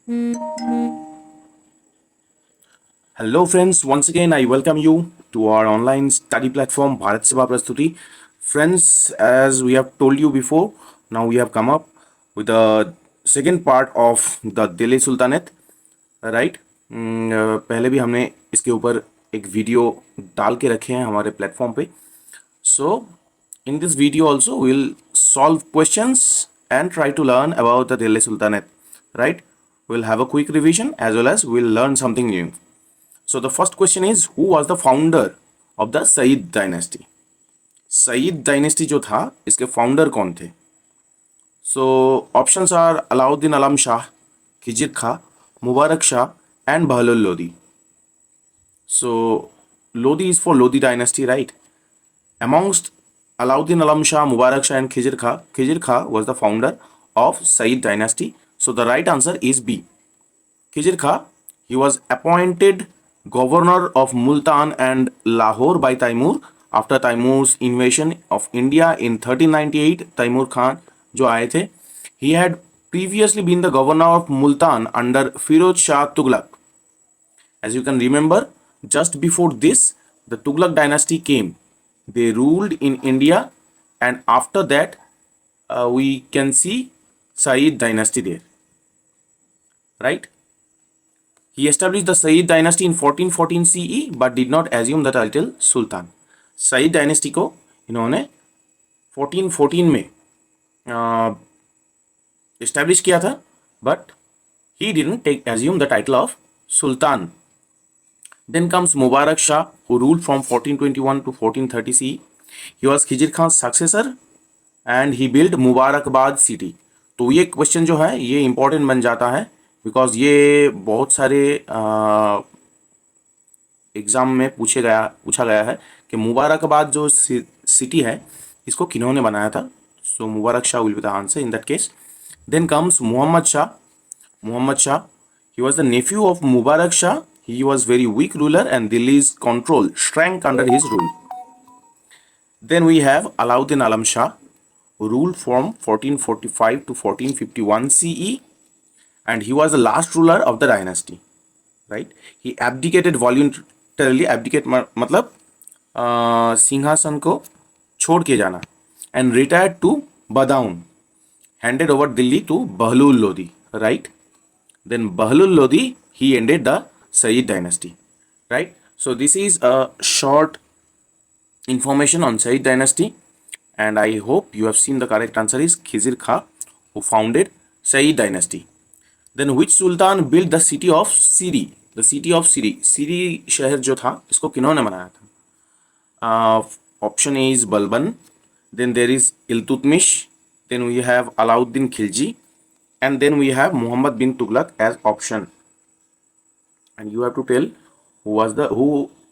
Hello friends, once again I welcome you to our online study platform Bharat Seva Prastuti. Friends, as we have told you before, now we have come up with the second part of the Delhi Sultanate, right? पहले भी हमने इसके ऊपर एक video डाल के रखे हैं हमारे प्लेटफॉर्म पे. So in this video also we'll solve questions and try to learn about the Delhi Sultanate, right? We'll have a quick revision as well as we'll learn something new. So the first question is, who was the founder of the Sayyid dynasty? Sayyid dynasty जो था इसके founder कौन थे? So options are Alauddin Alam Shah, Khijit Khan, Mubarak Shah and Bahlul Lodi. So Lodi is for Lodi dynasty, right? Amongst Alauddin Alam Shah, Mubarak Shah and Khijir Khan was the founder of Sayyid dynasty. So the right answer is B. Khijir Khan, he was appointed governor of Multan and Lahore by Taimur after Taimur's invasion of India in 1398. Taimur Khan जो आए थे, he had previously been the governor of Multan under Firoz Shah Tughlaq. As you can remember, just before this, the Tughlaq dynasty came. They ruled in India, and after that, we can see Sayyid dynasty there, right? He established the Sayyid dynasty in 1414 CE but did not assume the title Sultan. Sayyid dynasty को इन्होंने 1414 में establish किया था, but he didn't assume the title of Sultan. Then comes Mubarak Shah, who ruled from 1421 to 1430 CE. He was Khijir Khan's successor and he built Mubarakabad city. तो ये question जो है ये इंपॉर्टेंट बन जाता है बिकॉज ये बहुत सारे एग्ज़ाम में पूछा गया है कि मुबारकाबाद जो सिटी है इसको किन्होंने बनाया था. So Mubarak Shah will be the answer in that case. Then comes Mohammad Shah. He was the nephew of Mubarak Shah. He was very weak ruler and Delhi's control shrank under his rule. Then we have Alauddin Alam Shah, who ruled from 1445 to 1451 CE, and he was the last ruler of the dynasty, right? He abdicated voluntarily. Abdicate मतलब सिंहासन को छोड़ के जाना, and retired to Badaun, handed over Delhi to Bahlul Lodi, right? Then Bahlul Lodi, he ended the Sayyid dynasty, right? So this is a short information on Sayyid dynasty. And I hope you have seen the correct answer is Khizr Khan, who founded Sayyid dynasty. Then which sultan built the city of Siri? The city of Siri. Siri शहर जो था इसको किन्होंने बनाया था? Option A is Balban. Then there is Iltutmish. Then we have Alauddin Khilji, and then we have Muhammad bin Tughlaq as option. And you have to tell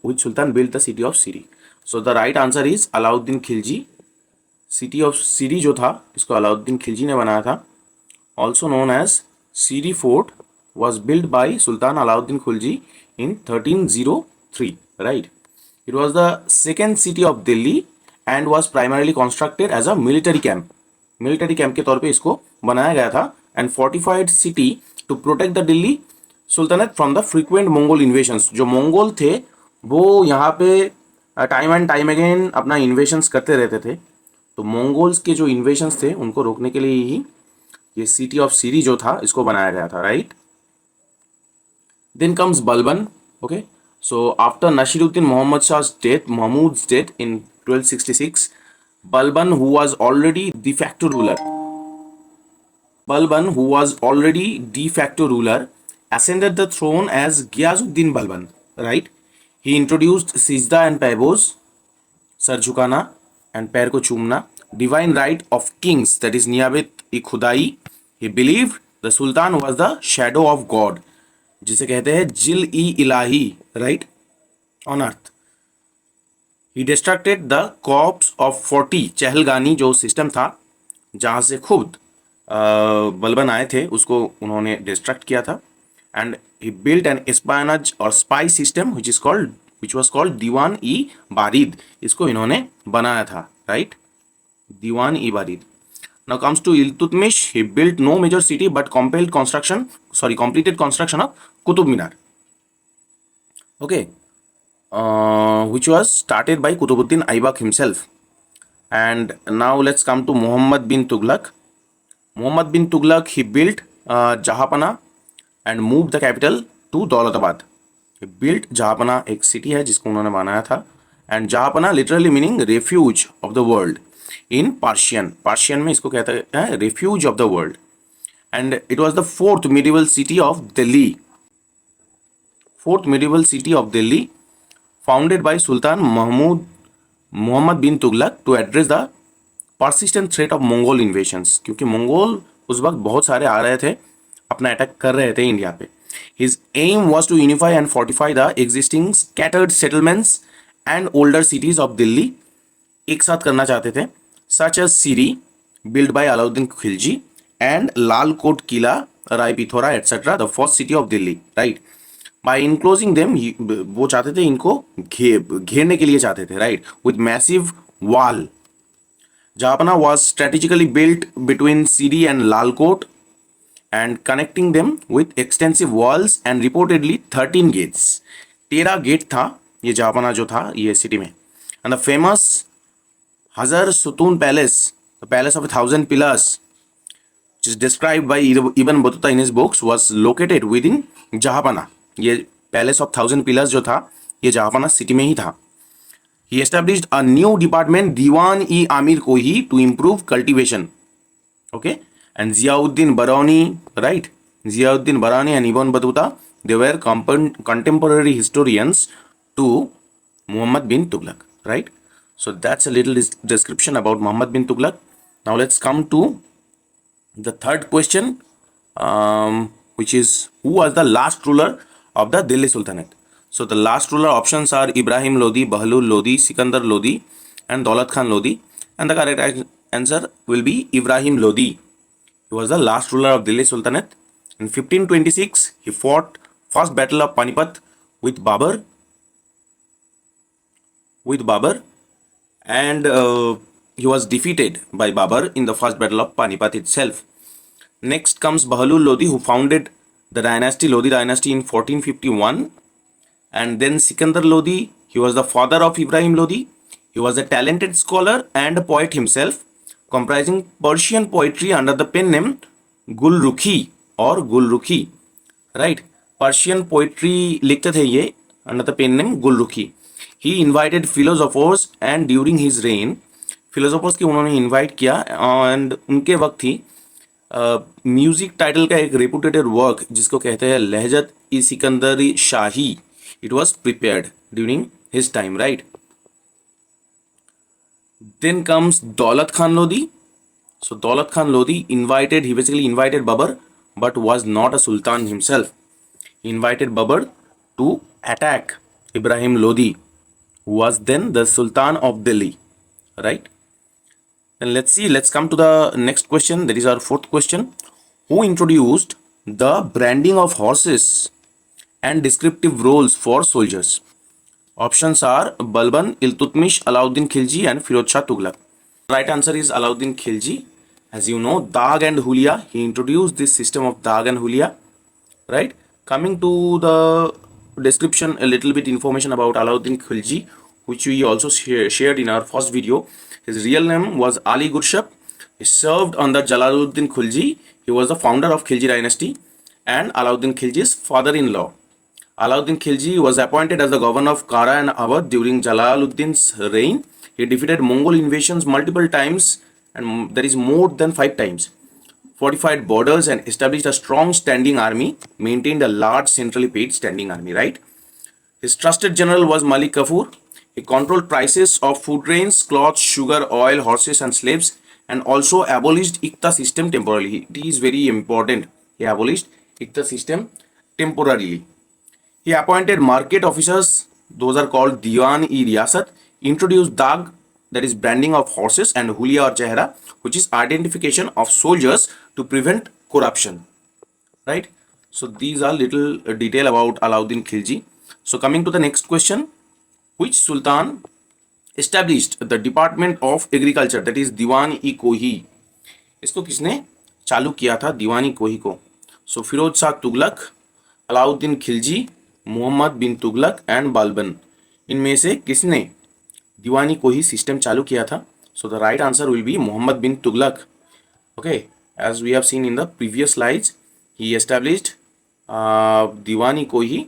which sultan built the city of Siri. So the right answer is Alauddin Khilji. City of Siri जो था इसको अलाउद्दीन खिलजी ने बनाया था. Also known as Siri fort was build by sultan Alauddin Khilji in 1303, right. It was the second city of Delhi and was primarily constructed as a military camp. Military camp के तौर पे इसको बनाया गया था and fortified city to protect the Delhi sultanate from the frequent Mongol invasions. जो मंगोल थे वो यहाँ पे टाइम एंड टाइम अगेन अपना इन्वेशंस करते रहते थे. तो मंगोल्स के जो इन्वेशंस थे उनको रोकने के लिए ही ये सिटी ऑफ सीरी जो था इसको बनाया गया था, right. Then comes Balban. Okay, so after Nasiruddin Mohammad Shah's death, Mahmud's death in 1266, Balban, who was already de facto ruler, ascended the throne as Ghiyazuddin Balban, right. He introduced Sijda and Paibos, सर झुकाना and पैर को चूमना, divine right of kings, that is नियाबत ई खुदाई. He believed the sultan was the shadow of God, जिसे कहते हैं जिल ई इलाही, right, on earth. He destructed the corpse of 40 चहलगानी जो सिस्टम था जहाँ से खुद बलबन आए थे उसको उन्होंने डिस्ट्रक्ट किया था. and he built an espionage or spy system which was called दीवान ई बारिद. इसको इन्होंने बनाया था, right, Diwan e Barid. Now comes to Iltutmish. He built no major city but completed construction of Qutub Minar. Okay, which was started by Qutbuddin Aibak himself. And now let's come to Muhammad bin Tughlaq. Muhammad bin Tughlaq, he built Jahanpana and moved the capital to Daulatabad. He built Jahanpana, एक city है जिसको उन्होंने बनाया था, and Jahanpana literally meaning refuge of the world in Persian में इसको कहते हैं refuge of the world, and it was the fourth medieval city of Delhi, founded by Sultan Muhammad bin Tughlaq to address the persistent threat of Mongol invasions, क्योंकि Mongol उस वक्त बहुत सारे आ रहे थे, अपना अटैक कर रहे थे इंडिया पे. His aim was to unify and fortify the existing scattered settlements and older cities of Delhi. एक साथ करना चाहते थे, such as Siri, built by Alauddin Khilji, and Lal Kot Kila, Rai Pithora, etc., the first city of Delhi, right? By enclosing them, वो चाहते थे इनको घेरने के लिए चाहते थे, right? With massive wall. Jahanpana was strategically built between Siri and Lalkot and connecting them with extensive walls and reportedly 13 gates. 13 gate था ये जापाना जो था ये सिटी में. And the famous Hazar Sutun Palace, the palace of 1,000 pillars, which is described by Ibn Battuta in his books, was located within Jahanpana. ये palace of 1,000 pillars जो था ये जापाना सिटी में ही था. He established a new department, Diwan-e-Amir Kohi, to improve cultivation. Okay, and Ziauddin Barani, right? Ziauddin Barani and Ibn Battuta, they were contemporary historians to Muhammad bin Tughlaq, right? So that's a little description about Muhammad bin Tughlaq. Now let's come to the third question, which is who was the last ruler of the Delhi Sultanate? So the last ruler options are Ibrahim Lodi, Bahlul Lodi, Sikandar Lodi, and Daulat Khan Lodi. And the correct answer will be Ibrahim Lodi. He was the last ruler of Delhi Sultanate. In 1526, he fought first battle of Panipat with Babur, and he was defeated by Babur in the first battle of Panipat itself. Next comes Bahlul Lodi, who founded the dynasty, Lodi dynasty, in 1451. And then Sikandar Lodi, he was the father of Ibrahim Lodi. He was a talented scholar and a poet himself, comprising Persian poetry under the pen name Gulrukhi or Gulrukhi, right? Persian poetry लिखते थे ये under the pen name Gulrukhi. He invited philosophers and during his reign, philosophers की उन्होंने invite किया and उनके वक्त ही music title का एक रेपुटेटेड वर्क जिसको कहते हैं लहजत ई सिकंदरी शाही, it was prepared during his time, right? Then comes Daulat Khan Lodi. So Daulat Khan Lodi basically invited Babur, but was not a sultan himself. He invited Babur to attack Ibrahim Lodi, who was then the Sultan of Delhi, right? Then let's come to the next question. That is our fourth question. Who introduced the branding of horses and descriptive roles for soldiers? Options are Balban, Iltutmish, Alauddin Khilji, and Firuz Shah Tughlaq. Right answer is Alauddin Khilji. As you know, Dag and Hulia, he introduced this system of Dag and Hulia, right? Coming to the description, a little bit information about Alauddin Khilji, which we also shared in our first video. His real name was Ali Gurshab. He served under Jalaluddin Khilji. He was the founder of Khilji dynasty and Alauddin Khilji's father-in-law. Alauddin Khilji was appointed as the governor of Kara and Awadh during Jalaluddin's reign. He defeated Mongol invasions multiple times, and that is more than 5 times, fortified borders and established a strong standing army, maintained a large centrally paid standing army, right? His trusted general was Malik Kafur. He controlled prices of food grains, cloth, sugar, oil, horses and slaves, and also abolished Ikta system temporarily. It is very important. He abolished Ikta system temporarily. He appointed market officers, those are called Diwan-e-Riyasat, introduced Dag, that is branding of horses, and Hulia or Chehra, which is identification of soldiers to prevent corruption, right? So these are little detail about Alauddin Khilji. So coming to the next question, which Sultan established the Department of Agriculture, that is Diwan-e-Kohi? इसको किसने चालू किया था दीवानी कोही को? So Firoz Shah Tughlaq, Alauddin Khilji, Mohammad bin Tughlaq and Balban, इनमें से किसने दीवानी कोही सिस्टम चालू किया था? So the right answer will be Mohammad bin Tughlaq. Okay, as we have seen in the previous slides, he established Diwani Kohi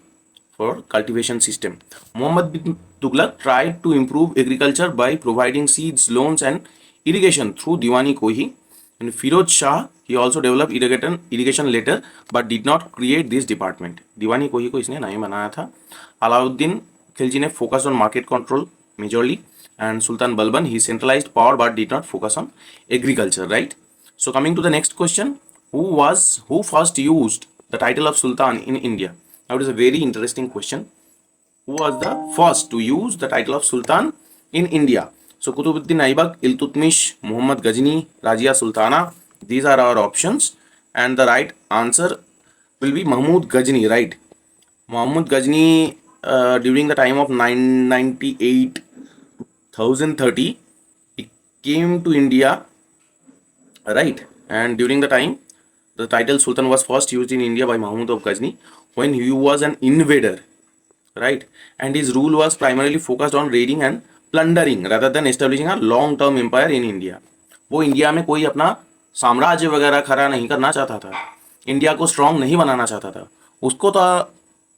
for cultivation system. Muhammad bin Tughlaq tried to improve agriculture by providing seeds, loans, and irrigation through Diwani Kohi. And Firoz Shah, he also developed irrigation later, but did not create this department. Diwani Kohi को इसने नहीं बनाया था. Alauddin Khilji ने focused on market control majorly, and Sultan Balban he centralized power but did not focus on agriculture, right? So coming to the next question, who first used the title of Sultan in India? Now it is a very interesting question. Who was the first to use the title of Sultan in India? So Qutbuddin Aibak, Iltutmish, Muhammad Ghazni, Rajia Sultana. These are our options, and the right answer will be Mahmud Ghazni, right? Mahmud Ghazni during the time of 998 1030 he came to India, right? And during the time the title Sultan was first used in India by Mahmud of Ghazni when he was an invader, right? And his rule was primarily focused on raiding and plundering rather than establishing a long term empire in India. वो India में कोई अपना साम्राज्य वगैरह खड़ा नहीं करना चाहता था, इंडिया को स्ट्रांग नहीं बनाना चाहता था.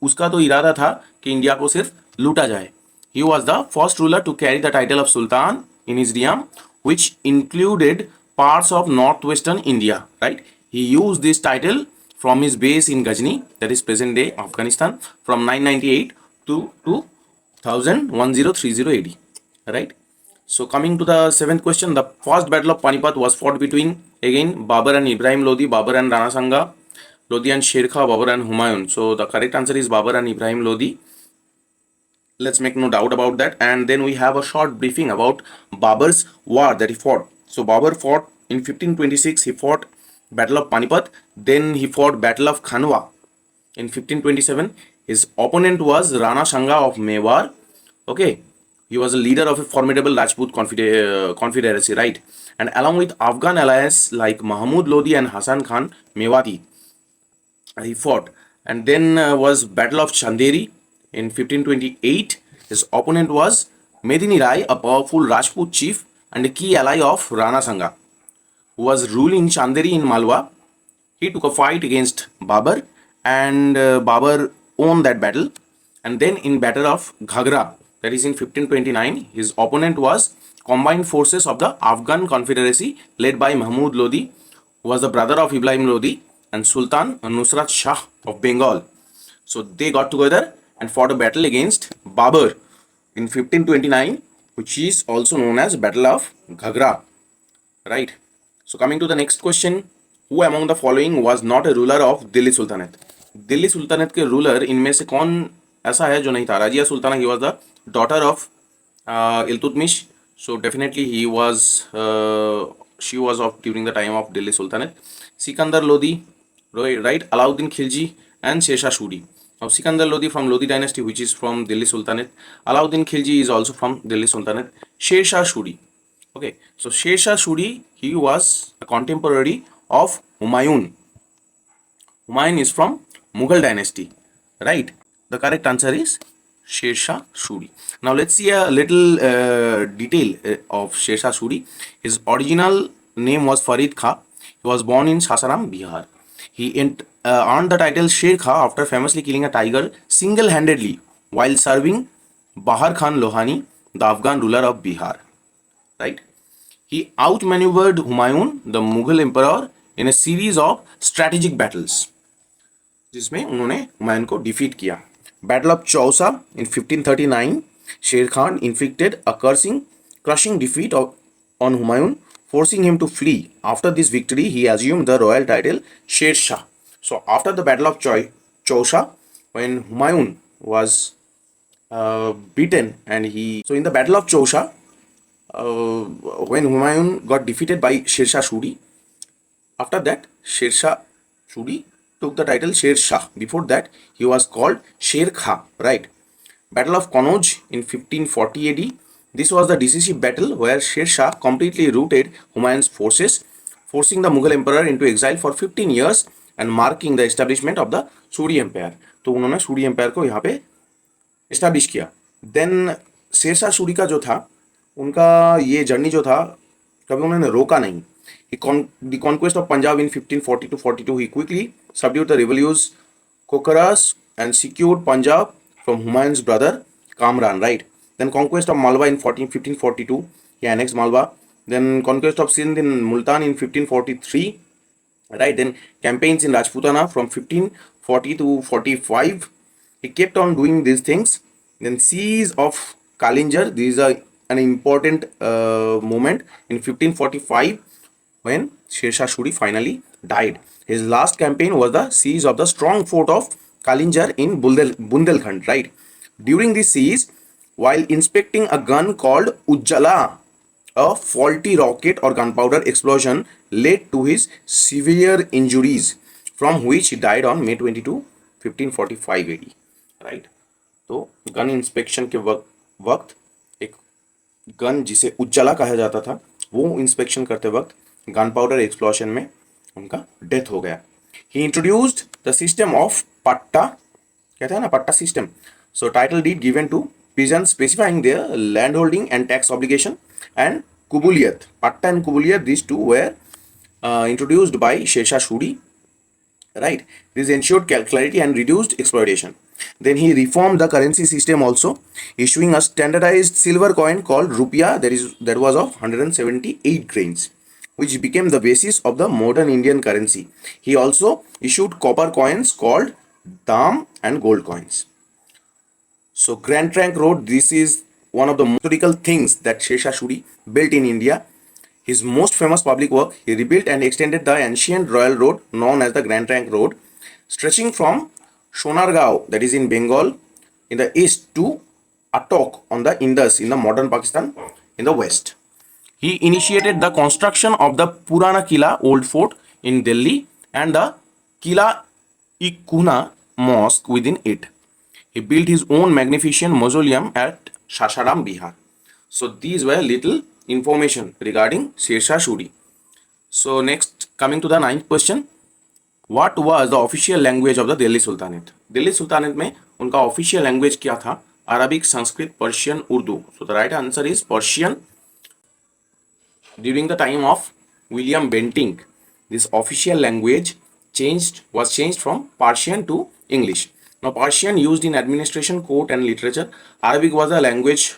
उसका तो इरादा था कि इंडिया को सिर्फ लूटा जाए. He was the first ruler to carry the title of Sultan in his realm, which included parts of northwestern India, right? He used this title from his base in Ghazni, that is present day Afghanistan, from 998 to 1030 AD, right? So coming to the seventh question, the first battle of Panipat was fought between again Babur and Ibrahim Lodi, Babur and Rana Sanga, Lodi and Sher Khan, Babur and Humayun. So the correct answer is Babur and Ibrahim Lodi. Let's make no doubt about that. And then we have a short briefing about Babur's war that he fought. So Babur fought in 1526. He fought Battle of Panipat. Then he fought Battle of Khanwa in 1527. His opponent was Rana Sanga of Mewar. Okay, he was a leader of a formidable Rajput confederacy, right? And along with Afghan allies like Mahmud Lodi and Hasan Khan Mewati, he fought. And then was Battle of Chanderi in 1528. His opponent was Medini Rai, a powerful Rajput chief and a key ally of Rana Sanga, who was ruling Chanderi in Malwa. He took a fight against Babur, and Babur won that battle. And then in Battle of Ghagra, that is in 1529, his opponent was combined forces of the Afghan Confederacy led by Mahmud Lodi, who was the brother of Ibrahim Lodi, and Sultan Nusrat Shah of Bengal. So they got together and fought a battle against Babur in 1529, which is also known as Battle of Ghagra, right? So coming to the next question, who among the following was not a ruler of Delhi Sultanate? Delhi सुल्तानत के ruler इनमें से कौन ऐसा है जो नहीं था? Razia Sultana, he was the daughter of Iltutmish, so definitely she was of during the time of Delhi Sultanate. Sikandar Lodi, right? Alauddin Khilji and Sher Shah. Now Sikandar Lodi from Lodi dynasty, which is from Delhi Sultanate. Alauddin Khilji is also from Delhi Sultanate. Sher Shah Shuri. Okay, so Sher Shah Shuri, he was a contemporary of Humayun. Humayun is from Mughal dynasty, right? The correct answer is Sher Shah Shuri. Now let's see a little detail of Sher Shah Shuri. His original name was Farid Khan. He was born in Sasaram, Bihar. He earned the title Sher Khan after famously killing a tiger single-handedly while serving Bahar Khan Lohani, the Afghan ruler of Bihar. Right? He outmaneuvered Humayun, the Mughal emperor, in a series of strategic battles, जिसमें उन्होंने हुमायूं को defeat किया. Battle of Chausa in 1539, Sher Khan inflicted a crushing defeat on Humayun, forcing him to flee. After this victory, he assumed the royal title Sher Shah. So after the Battle of Chausa, when Humayun was beaten, and so in the Battle of Chausa, when Humayun got defeated by Sher Shah Shuri, after that Sher Shah Shuri took the title Sher Shah. Before that, he was called Sher Khan, right? Battle of Kannauj in 1540 AD. This was the decisive battle where Sher Shah completely routed Humayun's forces, forcing the Mughal emperor into exile for 15 years and marking the establishment of the Suri Empire. तो उन्होंने Suri empire को यहाँ पे establish किया. Then Sher Shah Suri का जो था, उनका ये जर्नी जो था, कभी उन्होंने रोका नहीं. The conquest of Punjab in 1540 to 42, he quickly subdued the rebellious Kokaras and secured Punjab from Humayun's brother Kamran, right? Then conquest of Malwa in 1542, he annexed Malwa. Then conquest of Sindh in Multan in 1543, right? Then campaigns in Rajputana from 1540 to 45. He kept on doing these things. Then siege of Kalinjar. This is an important moment in 1545 when Sher Shah Suri finally died. His last campaign was the siege of the strong fort of Kalinjar in Bundelkhand, right? During this siege, while inspecting a gun called Ujjala, a faulty rocket or gunpowder explosion led to his severe injuries, from which he died on May 22, 1545 AD, right? तो gun inspection के वक्त एक gun जिसे उज्जला कहा जाता था, वो inspection करते वक्त गन पाउडर एक्सप्लोजन में उनका डेथ हो गया. He introduced the system of patta, कहते हैं ना पट्टा system. So title deed given to peasants specifying their land holding and tax obligation, and kubuliyat, patta and kubuliyat, these two were introduced by Sher Shah Suri, right? This ensured clarity and reduced exploitation. Then he reformed the currency system also, issuing a standardized silver coin called rupiah, that was of 178 grains, which became the basis of the modern Indian currency. He also issued copper coins called dam and gold coins. So Grand Trunk Road, this is one of the historical things that Sher Shah Suri built in India. His most famous public work, he rebuilt and extended the ancient royal road known as the Grand Trunk Road, stretching from Sonargaon, that is in Bengal, in the east, to Attock on the Indus in the modern Pakistan in the west. He initiated the construction of the Purana Kila Old Fort in Delhi and the Kila Ikuna Mosque within it. He built his own magnificent mausoleum at Sasaram, Bihar. So these were little information regarding Sher Shah Suri. So next, coming to the 9th question, what was the official language of the Delhi Sultanate? Delhi Sultanate में उनका official language क्या था? Arabic, Sanskrit, Persian, Urdu. So the right answer is Persian. During the time of William Bentinck, this official language was changed from Persian to English. Now Persian used in administration, court and literature. Arabic was a language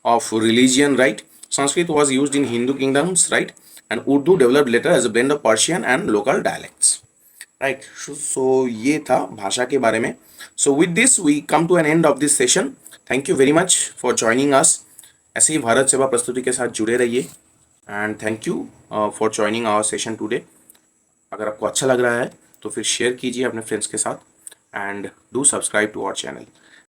of religion, right? Sanskrit was used in Hindu kingdoms, right? And Urdu developed later as a blend of Persian and local dialects, right? So ये था भाषा के बारे में. So with this we come to an end of this session. Thank you very much for joining us. ऐसे ही भारत सेवा प्रस्तुति के साथ जुड़े रहिए. And thank you for joining our session today. अगर आपको अच्छा लग रहा है तो फिर शेयर कीजिए अपने फ्रेंड्स के साथ, and do subscribe to our channel.